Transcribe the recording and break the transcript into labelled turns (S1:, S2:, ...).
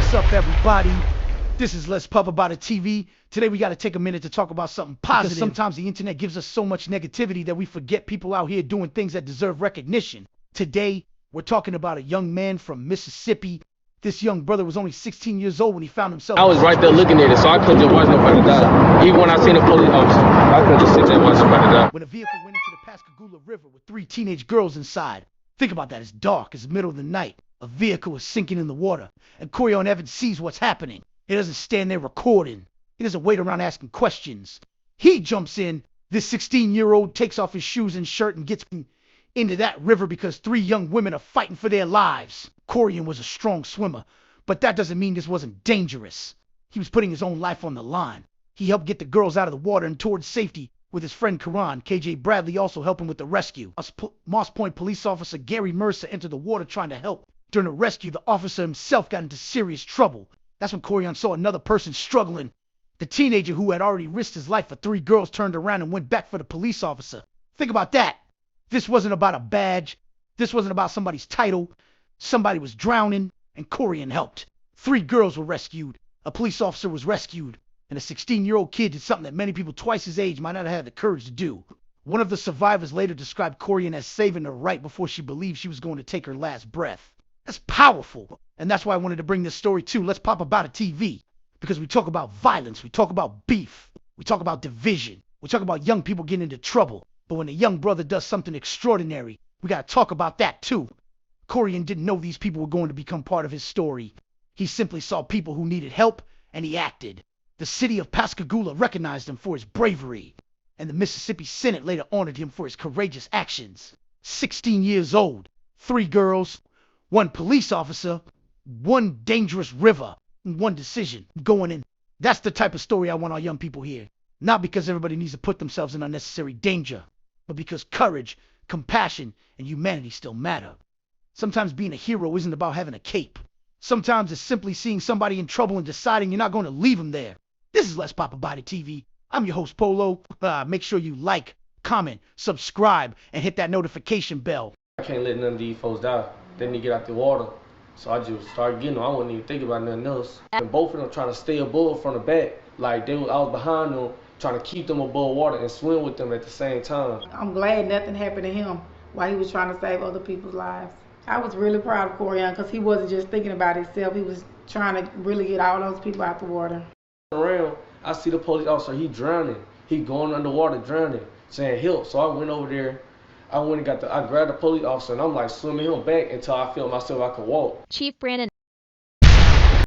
S1: What's up, everybody? This is Let's Pop About It TV. Today we got to take a minute to talk about something positive. Because sometimes the internet gives us so much negativity that we forget people out here doing things that deserve recognition. Today, we're talking about a young man from Mississippi. This young brother was only 16 years old when he found himself.
S2: I was right there looking at it, so I couldn't just watch nobody die. Even when I seen the police officer, I couldn't just sit there and watch somebody die.
S1: When a vehicle went into the Pascagoula River with 3 teenage girls inside. Think about that. It's dark. It's the middle of the night. A vehicle is sinking in the water, and Corion Evans sees what's happening. He doesn't stand there recording. He doesn't wait around asking questions. He jumps in. This 16-year-old takes off his shoes and shirt and gets into that river because 3 young women are fighting for their lives. Corion was a strong swimmer, but that doesn't mean this wasn't dangerous. He was putting his own life on the line. He helped get the girls out of the water and towards safety with his friend Corion. KJ Bradley also helping with the rescue. Moss Point police officer Gary Mercer entered the water trying to help. During the rescue, the officer himself got into serious trouble. That's when Corion saw another person struggling. The teenager who had already risked his life for 3 girls turned around and went back for the police officer. Think about that. This wasn't about a badge. This wasn't about somebody's title. Somebody was drowning, and Corion helped. 3 girls were rescued. A police officer was rescued. And a 16-year-old kid did something that many people twice his age might not have had the courage to do. One of the survivors later described Corion as saving her right before she believed she was going to take her last breath. That's powerful. And that's why I wanted to bring this story to Let's Pop About It TV. Because we talk about violence, we talk about beef, we talk about division, we talk about young people getting into trouble. But when a young brother does something extraordinary, we got to talk about that too. Corion didn't know these people were going to become part of his story. He simply saw people who needed help, and he acted. The city of Pascagoula recognized him for his bravery, and the Mississippi Senate later honored him for his courageous actions. 16 years old, 3 girls, 1 police officer, 1 dangerous river, and 1 decision going in. That's the type of story I want our young people here. Not because everybody needs to put themselves in unnecessary danger, but because courage, compassion, and humanity still matter. Sometimes being a hero isn't about having a cape. Sometimes it's simply seeing somebody in trouble and deciding you're not going to leave them there. This is Let's Pop About It TV. I'm your host, Polo. Make sure you like, comment, subscribe, and hit that notification bell.
S2: I can't let none of these folks die. They need to get out the water. So I just started getting them. I wasn't even thinking about nothing else. And both of them trying to stay above from the back. Like I was behind them, trying to keep them above water and swim with them at the same time.
S3: I'm glad nothing happened to him while he was trying to save other people's lives. I was really proud of Corion because he wasn't just thinking about himself. He was trying to really get all those people out the water.
S2: Around, I see the police officer, he drowning. He going underwater drowning, saying help. So I went over there. I grabbed the police officer and I'm like swimming him back until I felt myself I could walk.
S4: Chief Brandon